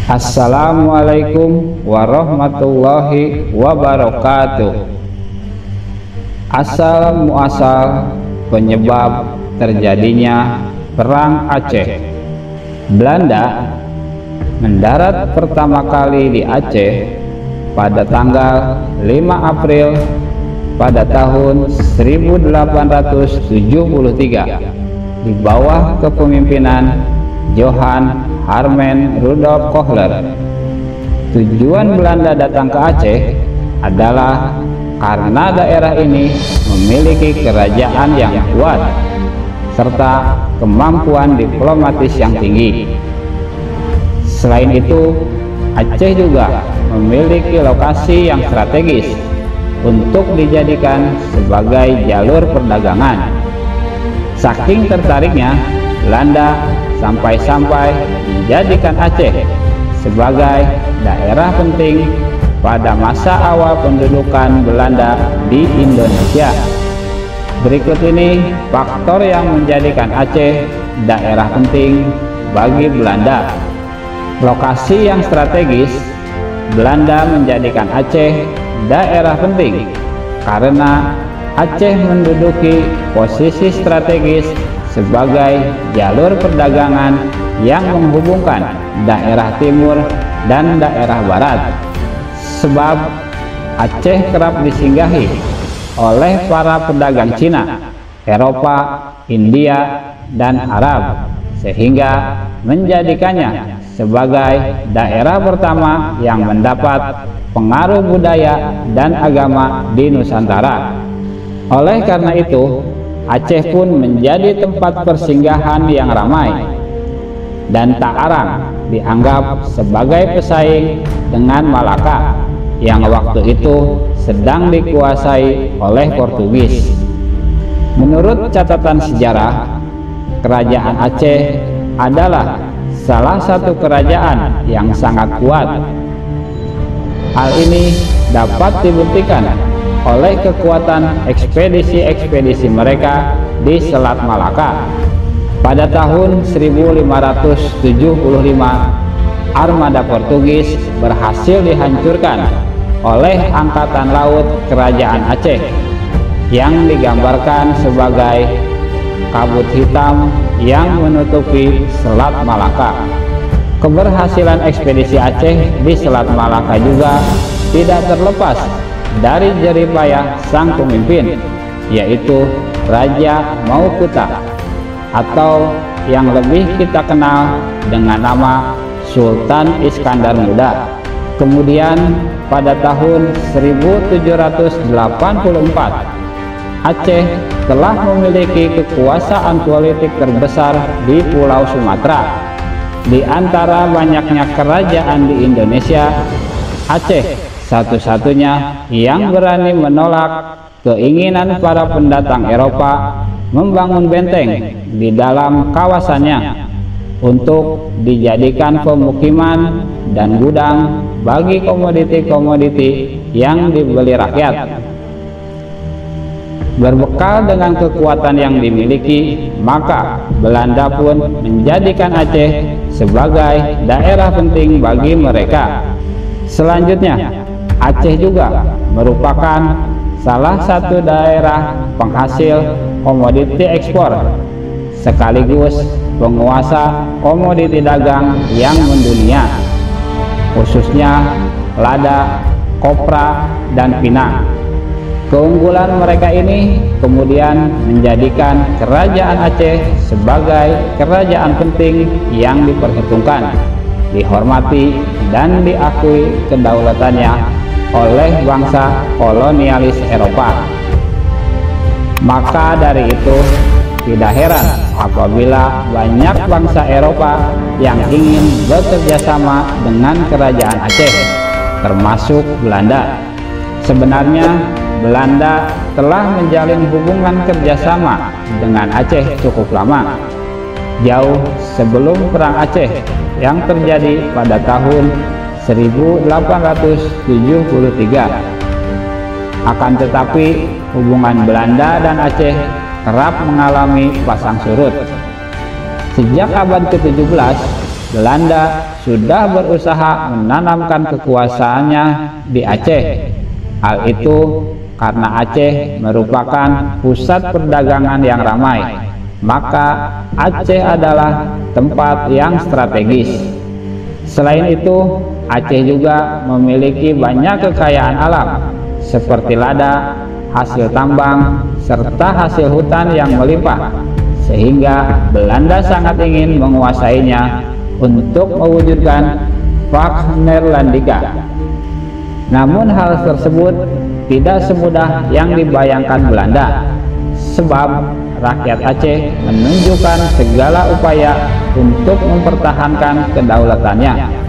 Assalamualaikum warahmatullahi wabarakatuh. Asal muasal penyebab terjadinya Perang Aceh. Belanda mendarat pertama kali di Aceh pada tanggal 5 April pada tahun 1873 di bawah kepemimpinan Johan Herman Rudolf Kohler. Tujuan Belanda datang ke Aceh adalah karena daerah ini memiliki kerajaan yang kuat serta kemampuan diplomatis yang tinggi. Selain itu, Aceh juga memiliki lokasi yang strategis untuk dijadikan sebagai jalur perdagangan. Saking tertariknya, Belanda sampai-sampai menjadikan Aceh sebagai daerah penting pada masa awal pendudukan Belanda di Indonesia. Berikut ini faktor yang menjadikan Aceh daerah penting bagi Belanda. Lokasi yang strategis. Belanda menjadikan Aceh daerah penting karena Aceh menduduki posisi strategis sebagai jalur perdagangan yang menghubungkan daerah timur dan daerah barat. Sebab Aceh kerap disinggahi oleh para pedagang Cina, Eropa, India, dan Arab, sehingga menjadikannya sebagai daerah pertama yang mendapat pengaruh budaya dan agama di Nusantara. Oleh karena itu, Aceh pun menjadi tempat persinggahan yang ramai dan tak arang dianggap sebagai pesaing dengan Malaka yang waktu itu sedang dikuasai oleh Portugis. Menurut catatan sejarah, kerajaan Aceh adalah salah satu kerajaan yang sangat kuat. Hal ini dapat dibuktikan oleh kekuatan ekspedisi-ekspedisi mereka di Selat Malaka. Pada tahun 1575, armada Portugis berhasil dihancurkan oleh Angkatan Laut Kerajaan Aceh yang digambarkan sebagai kabut hitam yang menutupi Selat Malaka. Keberhasilan ekspedisi Aceh di Selat Malaka juga tidak terlepas dari jeripayah sang pemimpin, yaitu Raja Maukuta, atau yang lebih kita kenal dengan nama Sultan Iskandar Muda. Kemudian pada tahun 1784, Aceh telah memiliki kekuasaan politik terbesar di Pulau Sumatera. Di antara banyaknya kerajaan di Indonesia, Aceh satu-satunya yang berani menolak keinginan para pendatang Eropa membangun benteng di dalam kawasannya untuk dijadikan pemukiman dan gudang bagi komoditi-komoditi yang dibeli rakyat. Berbekal dengan kekuatan yang dimiliki, maka Belanda pun menjadikan Aceh sebagai daerah penting bagi mereka. Selanjutnya, Aceh juga merupakan salah satu daerah penghasil komoditi ekspor, sekaligus penguasa komoditi dagang yang mendunia, khususnya lada, kopra, dan pinang. Keunggulan mereka ini kemudian menjadikan kerajaan Aceh sebagai kerajaan penting yang diperhitungkan, dihormati, dan diakui kedaulatannya oleh bangsa kolonialis Eropa. Maka dari itu, tidak heran apabila banyak bangsa Eropa yang ingin bekerja sama dengan kerajaan Aceh, termasuk Belanda. Sebenarnya, Belanda telah menjalin hubungan kerjasama dengan Aceh cukup lama, jauh sebelum Perang Aceh yang terjadi pada tahun 1873. Akan tetapi, hubungan Belanda dan Aceh kerap mengalami pasang surut. Sejak abad ke-17, Belanda sudah berusaha menanamkan kekuasaannya di Aceh. Hal itu karena Aceh merupakan pusat perdagangan yang ramai, maka Aceh adalah tempat yang strategis. Selain itu, Aceh juga memiliki banyak kekayaan alam seperti lada, hasil tambang, serta hasil hutan yang melimpah, sehingga Belanda sangat ingin menguasainya untuk mewujudkan Pax Neerlandica. Namun hal tersebut tidak semudah yang dibayangkan Belanda, sebab rakyat Aceh menunjukkan segala upaya untuk mempertahankan kedaulatannya.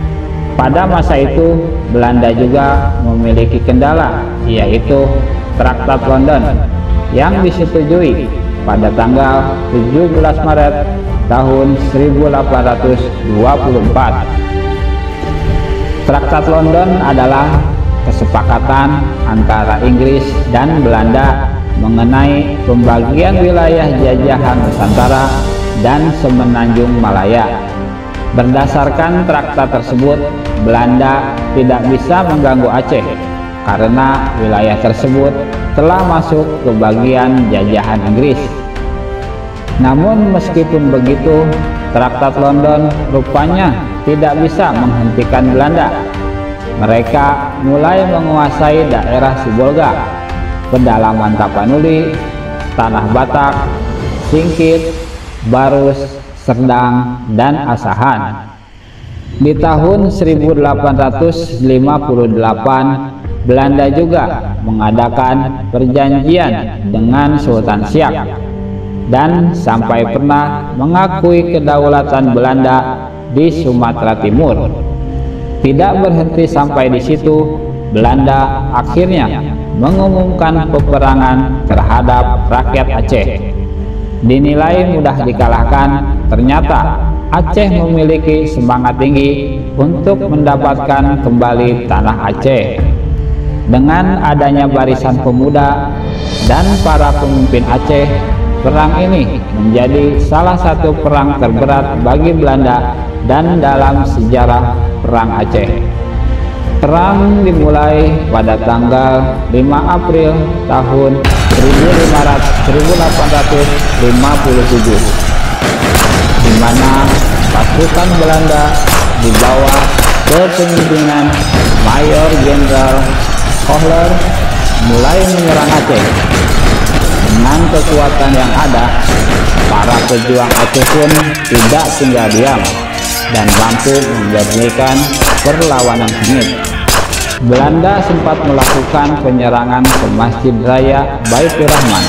Pada masa itu, Belanda juga memiliki kendala, yaitu Traktat London yang disetujui pada tanggal 17 Maret tahun 1824. Traktat London adalah kesepakatan antara Inggris dan Belanda mengenai pembagian wilayah jajahan Nusantara dan Semenanjung Malaya. Berdasarkan traktat tersebut, Belanda tidak bisa mengganggu Aceh karena wilayah tersebut telah masuk ke bagian jajahan Inggris. Namun meskipun begitu, Traktat London rupanya tidak bisa menghentikan Belanda. Mereka mulai menguasai daerah Sibolga, pedalaman Tapanuli, Tanah Batak, Singkit, Barus, Serdang, dan Asahan. Di tahun 1858, Belanda juga mengadakan perjanjian dengan Sultan Siak dan sampai pernah mengakui kedaulatan Belanda di Sumatera Timur. Tidak berhenti sampai di situ, Belanda akhirnya mengumumkan peperangan terhadap rakyat Aceh. Dinilai mudah dikalahkan, ternyata Aceh memiliki semangat tinggi untuk mendapatkan kembali tanah Aceh. Dengan adanya barisan pemuda dan para pemimpin Aceh, perang ini menjadi salah satu perang terberat bagi Belanda dan dalam sejarah Perang Aceh. Perang dimulai pada tanggal 5 April tahun 1857, di mana pasukan Belanda di bawah kepemimpinan Mayor Jenderal Kohler mulai menyerang Aceh. Dengan kekuatan yang ada, para pejuang Aceh pun tidak tinggal diam dan mampu menjadikan perlawanan sengit. Belanda sempat melakukan penyerangan ke Masjid Raya Baitur Rahman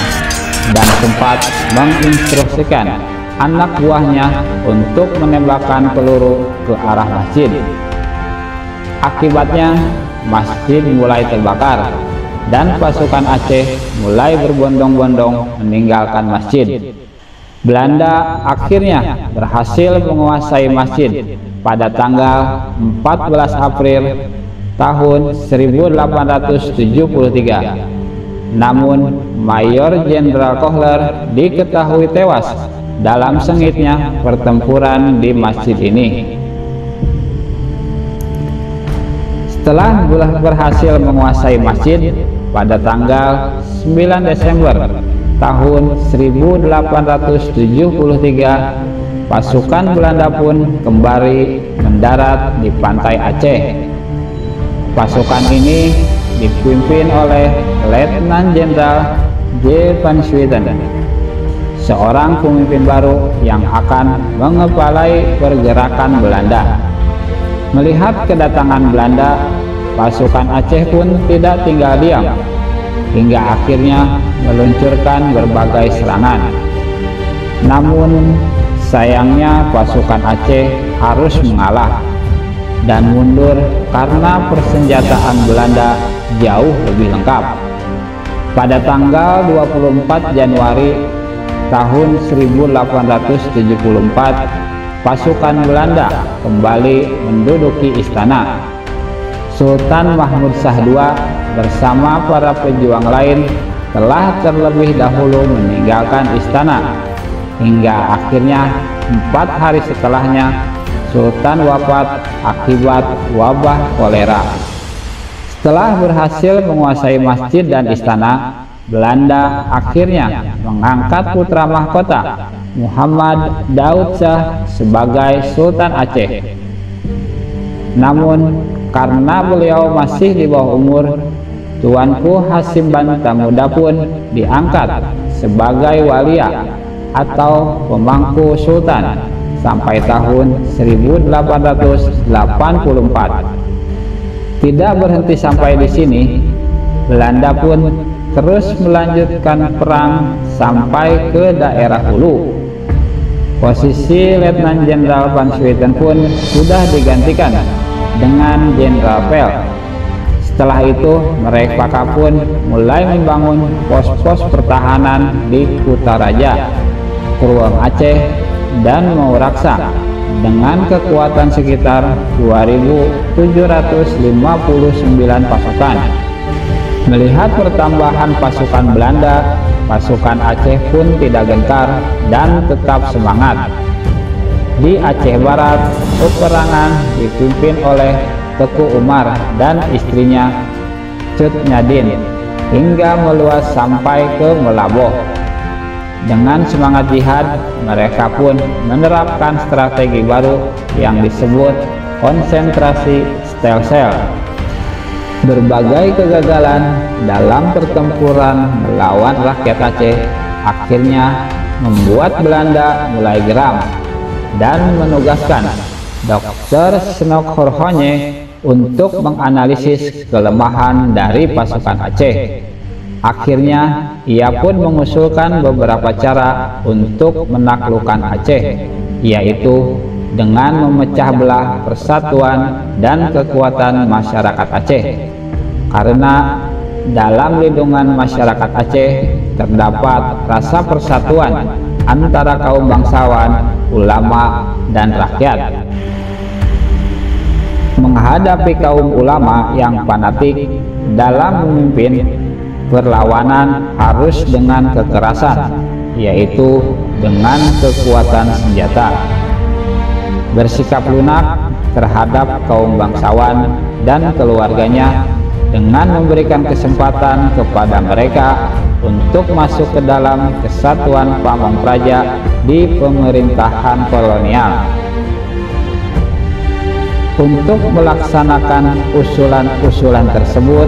dan sempat menginstruksikan anak buahnya untuk menembakkan peluru ke arah masjid. Akibatnya, masjid mulai terbakar dan pasukan Aceh mulai berbondong-bondong meninggalkan masjid. Belanda akhirnya berhasil menguasai masjid pada tanggal 14 April tahun 1873. Namun Mayor Jenderal Kohler diketahui tewas dalam sengitnya pertempuran di masjid ini. Setelah berhasil menguasai masjid pada tanggal 9 Desember tahun 1873, pasukan Belanda pun kembali mendarat di pantai Aceh. Pasukan ini dipimpin oleh Letnan Jenderal J. van Swieten, seorang pemimpin baru yang akan mengepalai pergerakan Belanda. Melihat kedatangan Belanda, pasukan Aceh pun tidak tinggal diam, hingga akhirnya meluncurkan berbagai serangan. Namun sayangnya pasukan Aceh harus mengalah dan mundur karena persenjataan Belanda jauh lebih lengkap. Pada tanggal 24 Januari tahun 1874, pasukan Belanda kembali menduduki istana. Sultan Mahmud Shah II bersama para pejuang lain telah terlebih dahulu meninggalkan istana, hingga akhirnya 4 hari setelahnya Sultan wafat akibat wabah kolera. Setelah berhasil menguasai masjid dan istana, Belanda akhirnya mengangkat putra mahkota Muhammad Daud Shah sebagai Sultan Aceh. Namun karena beliau masih di bawah umur, Tuanku Hasim Bantamuda pun diangkat sebagai walia atau pemangku sultan sampai tahun 1884. Tidak berhenti sampai di sini, Belanda pun terus melanjutkan perang sampai ke daerah Hulu. Posisi Letnan Jenderal Van Swieten pun sudah digantikan dengan Jenderal Pel. Setelah itu mereka pun mulai membangun pos-pos pertahanan di Kutaraja, Krueng Aceh, dan Mauraksa dengan kekuatan sekitar 2.759 pasukan. Melihat pertambahan pasukan Belanda, pasukan Aceh pun tidak gentar dan tetap semangat. Di Aceh Barat, peperangan dipimpin oleh Teku Umar dan istrinya Cut Nyadin hingga meluas sampai ke Melaboh. Dengan semangat jihad, mereka pun menerapkan strategi baru yang disebut konsentrasi sel-sel. Berbagai kegagalan dalam pertempuran melawan rakyat Aceh akhirnya membuat Belanda mulai geram dan menugaskan Dr. Snok Horhonye untuk menganalisis kelemahan dari pasukan Aceh. Akhirnya ia pun mengusulkan beberapa cara untuk menaklukkan Aceh, yaitu dengan memecah belah persatuan dan kekuatan masyarakat Aceh. Karena dalam lindungan masyarakat Aceh terdapat rasa persatuan antara kaum bangsawan, ulama, dan rakyat. Menghadapi kaum ulama yang fanatik dalam memimpin, perlawanan harus dengan kekerasan, yaitu dengan kekuatan senjata. Bersikap lunak terhadap kaum bangsawan dan keluarganya dengan memberikan kesempatan kepada mereka untuk masuk ke dalam kesatuan pamong praja di pemerintahan kolonial. Untuk melaksanakan usulan-usulan tersebut,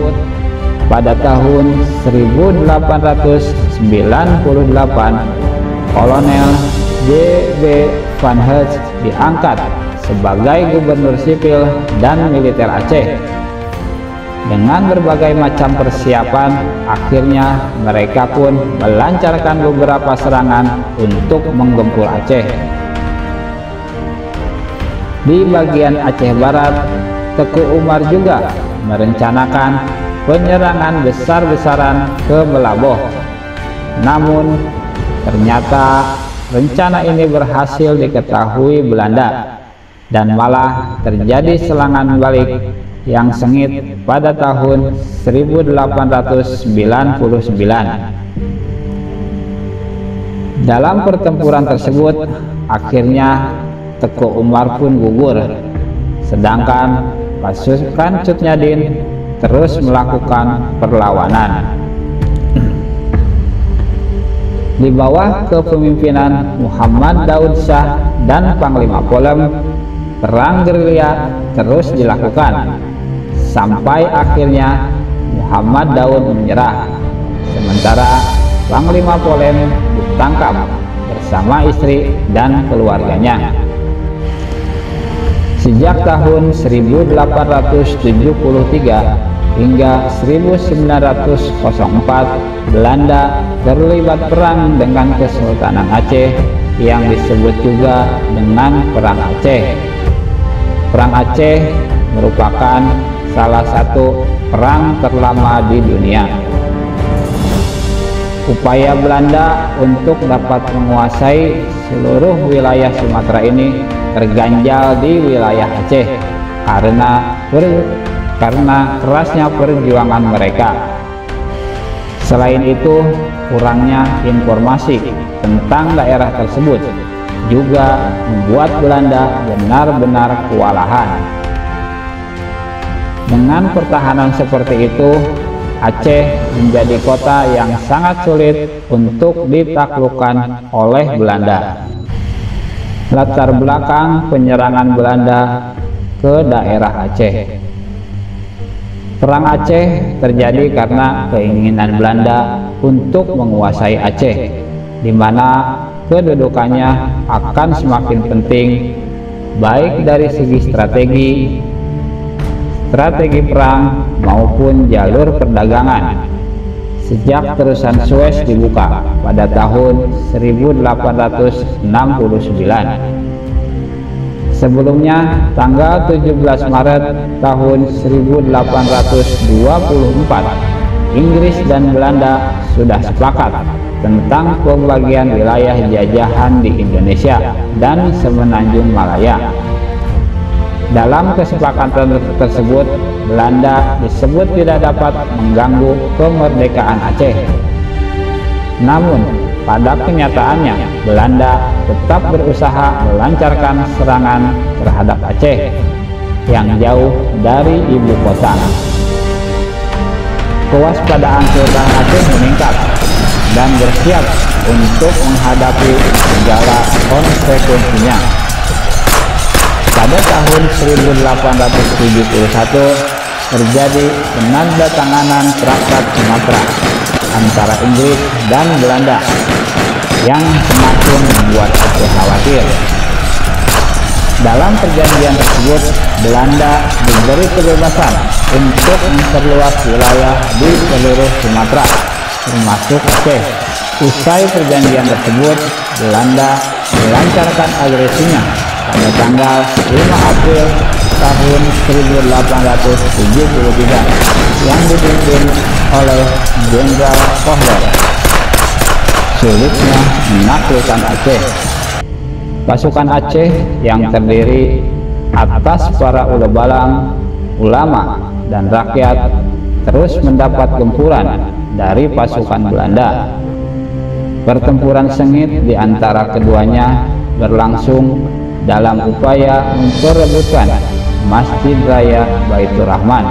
pada tahun 1898, Kolonel J.B. Van Hertz diangkat sebagai gubernur sipil dan militer Aceh. Dengan berbagai macam persiapan, akhirnya mereka pun melancarkan beberapa serangan untuk menggempur Aceh. Di bagian Aceh Barat, Teku Umar juga merencanakan penyerangan besar-besaran ke Melaboh. Namun ternyata rencana ini berhasil diketahui Belanda dan malah terjadi serangan balik yang sengit pada tahun 1899. Dalam pertempuran tersebut, akhirnya Teku Umar pun gugur, sedangkan pasukan Cut Nyadin terus melakukan perlawanan. Di bawah kepemimpinan Muhammad Daud Shah dan Panglima Polem, perang gerilya terus dilakukan sampai akhirnya Muhammad Daud menyerah, sementara Panglima Polem ditangkap bersama istri dan keluarganya. Sejak tahun 1873 hingga 1904, Belanda terlibat perang dengan Kesultanan Aceh yang disebut juga dengan Perang Aceh. Perang Aceh merupakan salah satu perang terlama di dunia. Upaya Belanda untuk dapat menguasai seluruh wilayah Sumatera ini terganjal di wilayah Aceh karena kerasnya perjuangan mereka. Selain itu, kurangnya informasi tentang daerah tersebut juga membuat Belanda benar-benar kewalahan. Dengan pertahanan seperti itu, Aceh menjadi kota yang sangat sulit untuk ditaklukkan oleh Belanda. Latar belakang penyerangan Belanda ke daerah Aceh. Perang Aceh terjadi karena keinginan Belanda untuk menguasai Aceh, di mana kedudukannya akan semakin penting baik dari segi strategi perang maupun jalur perdagangan. Sejak terusan Suez dibuka pada tahun 1869. Sebelumnya, tanggal 17 Maret tahun 1824, Inggris dan Belanda sudah sepakat tentang pembagian wilayah jajahan di Indonesia dan Semenanjung Malaya. Dalam kesepakatan tersebut, Belanda disebut tidak dapat mengganggu kemerdekaan Aceh. Namun, pada kenyataannya, Belanda tetap berusaha melancarkan serangan terhadap Aceh yang jauh dari ibu kota. Kewaspadaan Sultan Aceh meningkat dan bersiap untuk menghadapi segala konsekuensinya. Pada tahun 1871 terjadi penandatanganan Traktat Sumatera antara Inggris dan Belanda yang semakin membuat Aceh khawatir. Dalam perjanjian tersebut, Belanda diberi kebebasan untuk memperluas wilayah di seluruh Sumatera, termasuk Aceh. Usai perjanjian tersebut, Belanda melancarkan agresinya pada tanggal 5 April tahun 1873 yang dipimpin oleh Jenderal Kohler. Sulitnya menaklukkan Aceh. Pasukan Aceh yang terdiri atas para ulama dan rakyat terus mendapat gempuran dari pasukan Belanda. Pertempuran sengit di antara keduanya berlangsung dalam upaya memperebutkan Masjid Raya Baitur Rahman.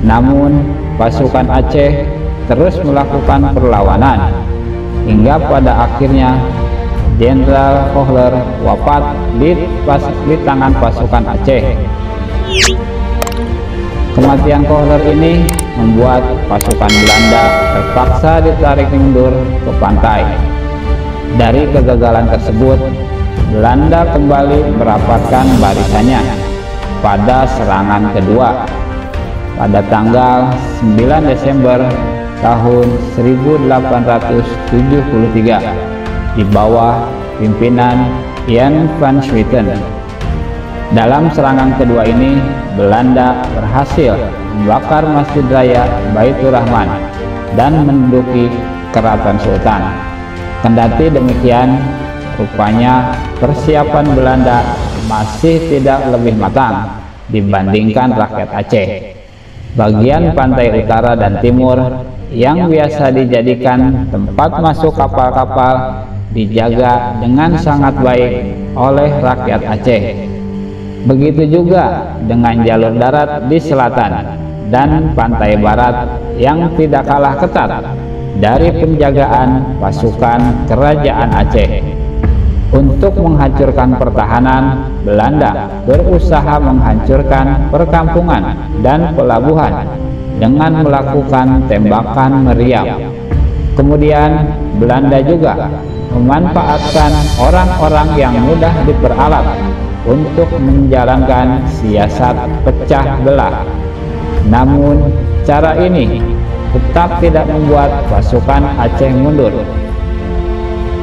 Namun, pasukan Aceh terus melakukan perlawanan hingga pada akhirnya Jenderal Kohler wafat di tangan pasukan Aceh. Kematian Kohler ini membuat pasukan Belanda terpaksa ditarik mundur ke pantai. Dari kegagalan tersebut, Belanda kembali merapatkan barisannya pada serangan kedua pada tanggal 9 Desember tahun 1873 di bawah pimpinan Jan van Swieten. Dalam serangan kedua ini, Belanda berhasil membakar Masjid Raya Baitur Rahman dan menduduki Keraton Sultan. Kendati demikian, rupanya persiapan Belanda masih tidak lebih matang dibandingkan rakyat Aceh. Bagian pantai utara dan timur yang biasa dijadikan tempat masuk kapal-kapal dijaga dengan sangat baik oleh rakyat Aceh. Begitu juga dengan jalur darat di selatan dan pantai barat yang tidak kalah ketat dari penjagaan pasukan kerajaan Aceh. Untuk menghancurkan pertahanan, Belanda berusaha menghancurkan perkampungan dan pelabuhan dengan melakukan tembakan meriam. Kemudian, Belanda juga memanfaatkan orang-orang yang mudah diperalat untuk menjalankan siasat pecah belah. Namun, cara ini tetap tidak membuat pasukan Aceh mundur.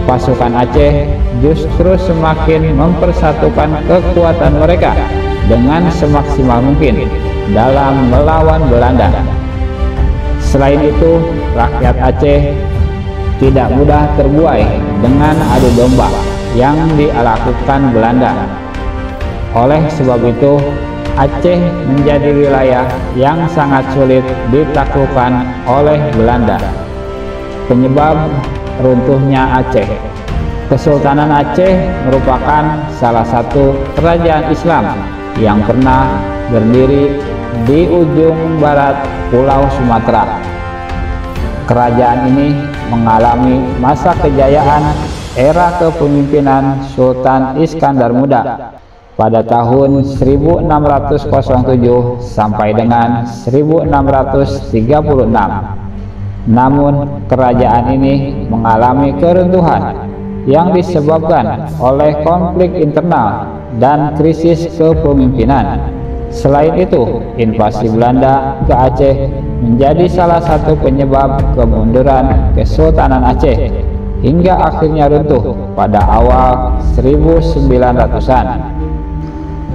Pasukan Aceh justru semakin mempersatukan kekuatan mereka dengan semaksimal mungkin dalam melawan Belanda. Selain itu, rakyat Aceh tidak mudah terbuai dengan adu domba yang dilakukan Belanda. Oleh sebab itu, Aceh menjadi wilayah yang sangat sulit ditaklukkan oleh Belanda. Penyebab runtuhnya Aceh. Kesultanan Aceh merupakan salah satu kerajaan Islam yang pernah berdiri di ujung barat Pulau Sumatera. Kerajaan ini mengalami masa kejayaan era kepemimpinan Sultan Iskandar Muda pada tahun 1607 sampai dengan 1636. Namun kerajaan ini mengalami keruntuhan yang disebabkan oleh konflik internal dan krisis kepemimpinan. Selain itu, invasi Belanda ke Aceh menjadi salah satu penyebab kemunduran Kesultanan Aceh hingga akhirnya runtuh pada awal 1900-an.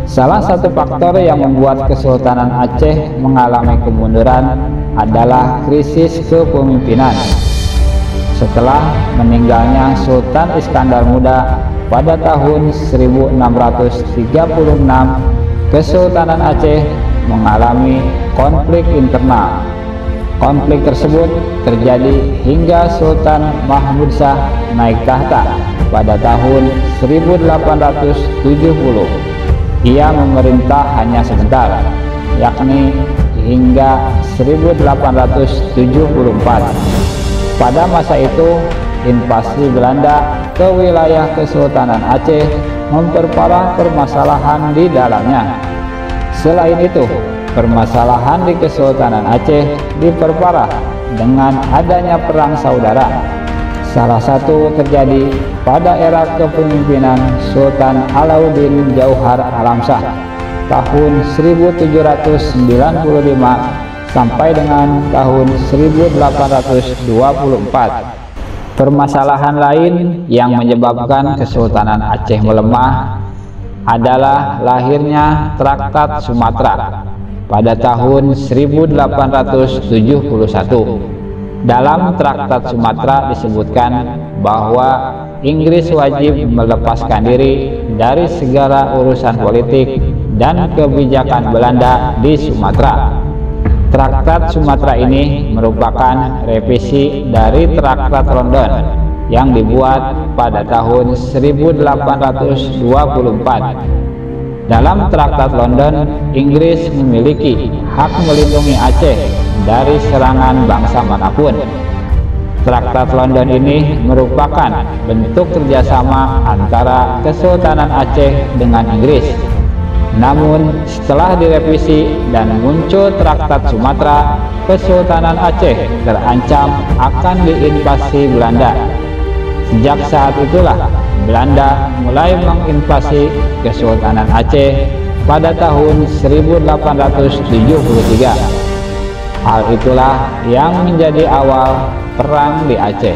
Salah satu faktor yang membuat Kesultanan Aceh mengalami kemunduran adalah krisis kepemimpinan. Setelah meninggalnya Sultan Iskandar Muda pada tahun 1636, Kesultanan Aceh mengalami konflik internal. Konflik tersebut terjadi hingga Sultan Mahmud Shah naik tahta pada tahun 1870. Ia memerintah hanya sebentar, yakni hingga 1874. Pada masa itu, invasi Belanda ke wilayah Kesultanan Aceh memperparah permasalahan di dalamnya. Selain itu, permasalahan di Kesultanan Aceh diperparah dengan adanya perang saudara. Salah satu terjadi pada era kepemimpinan Sultan Alauddin Jauhar Alamsyah tahun 1795 sampai dengan tahun 1824. Permasalahan lain yang menyebabkan Kesultanan Aceh melemah adalah lahirnya Traktat Sumatera pada tahun 1871. Dalam Traktat Sumatera disebutkan bahwa Inggris wajib melepaskan diri dari segala urusan politik dan kebijakan Belanda di Sumatera. Traktat Sumatera ini merupakan revisi dari Traktat London yang dibuat pada tahun 1824. Dalam Traktat London, Inggris memiliki hak melindungi Aceh dari serangan bangsa manapun. Traktat London ini merupakan bentuk kerjasama antara Kesultanan Aceh dengan Inggris. Namun setelah direvisi dan muncul Traktat Sumatera, Kesultanan Aceh terancam akan diinvasi Belanda. Sejak saat itulah Belanda mulai menginvasi Kesultanan Aceh pada tahun 1873. Hal itulah yang menjadi awal perang di Aceh.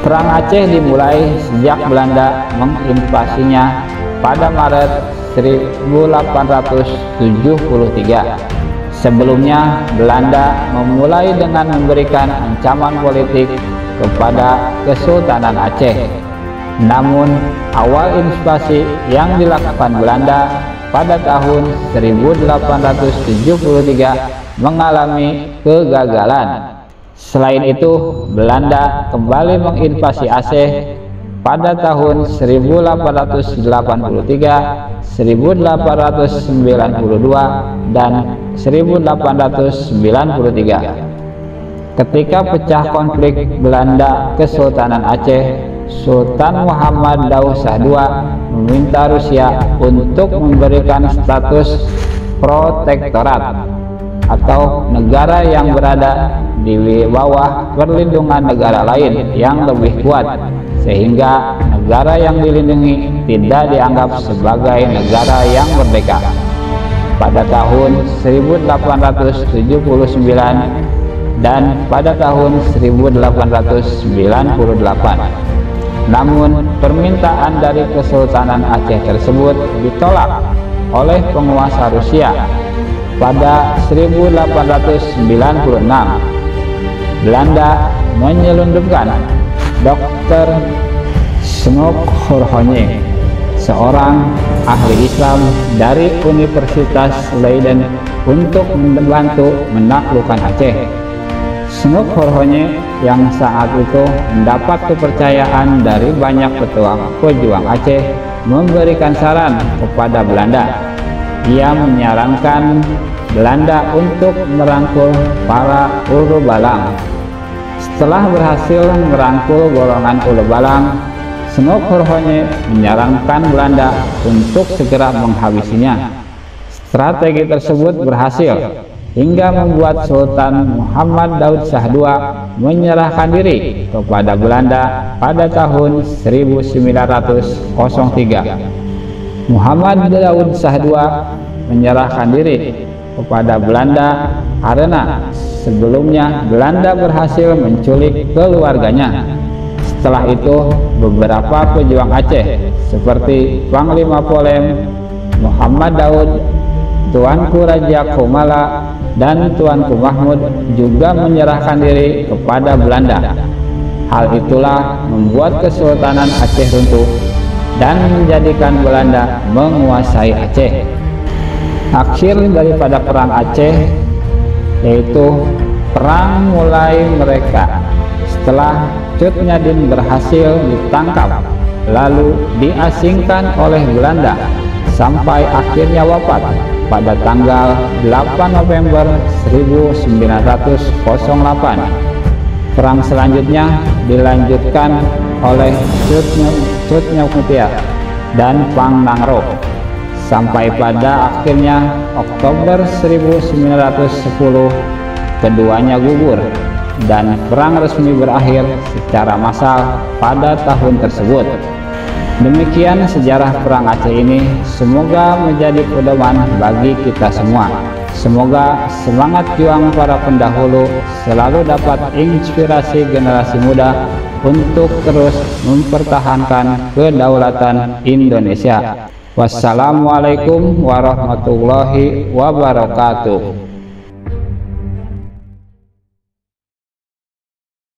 Perang Aceh dimulai sejak Belanda menginvasinya pada Maret 1873. Sebelumnya, Belanda memulai dengan memberikan ancaman politik kepada Kesultanan Aceh. Namun, awal invasi yang dilakukan Belanda pada tahun 1873 mengalami kegagalan. Selain itu, Belanda kembali menginvasi Aceh pada tahun 1883, 1892, dan 1893. Ketika pecah konflik Belanda Kesultanan Aceh, Sultan Muhammad Daulah II meminta Rusia untuk memberikan status protektorat atau negara yang berada di bawah perlindungan negara lain yang lebih kuat, sehingga negara yang dilindungi tidak dianggap sebagai negara yang merdeka. Pada tahun 1879 dan pada tahun 1898. Namun permintaan dari Kesultanan Aceh tersebut ditolak oleh penguasa Rusia. Pada 1896, Belanda menyelundupkan Dr. Snoek Horhonje, seorang ahli Islam dari Universitas Leiden, untuk membantu menaklukkan Aceh. Snuk Horhonye yang saat itu mendapat kepercayaan dari banyak pejuang Aceh memberikan saran kepada Belanda. Ia menyarankan Belanda untuk merangkul para Ulu Balang. Setelah berhasil merangkul golongan Ulu Balang, Snuk Horhonye menyarankan Belanda untuk segera menghabisinya. Strategi tersebut berhasil hingga membuat Sultan Muhammad Daud Shah II menyerahkan diri kepada Belanda pada tahun 1903. Muhammad Daud Shah II menyerahkan diri kepada Belanda karena sebelumnya Belanda berhasil menculik keluarganya. Setelah itu, beberapa pejuang Aceh seperti Panglima Polem Muhammad Daud, Tuanku Raja Komala, dan Tuanku Mahmud juga menyerahkan diri kepada Belanda. Hal itulah membuat Kesultanan Aceh runtuh dan menjadikan Belanda menguasai Aceh. Akhir daripada Perang Aceh yaitu Perang Mulai Mereka. Setelah Cut Nyadin berhasil ditangkap lalu diasingkan oleh Belanda sampai akhirnya wafat pada tanggal 8 November 1908. Perang selanjutnya dilanjutkan oleh Cut Nyaukutia dan Pang Nangro sampai pada akhirnya Oktober 1910 keduanya gugur dan perang resmi berakhir secara massal pada tahun tersebut. Demikian sejarah Perang Aceh ini, semoga menjadi pedoman bagi kita semua. Semoga semangat juang para pendahulu selalu dapat inspirasi generasi muda untuk terus mempertahankan kedaulatan Indonesia. Wassalamualaikum warahmatullahi wabarakatuh.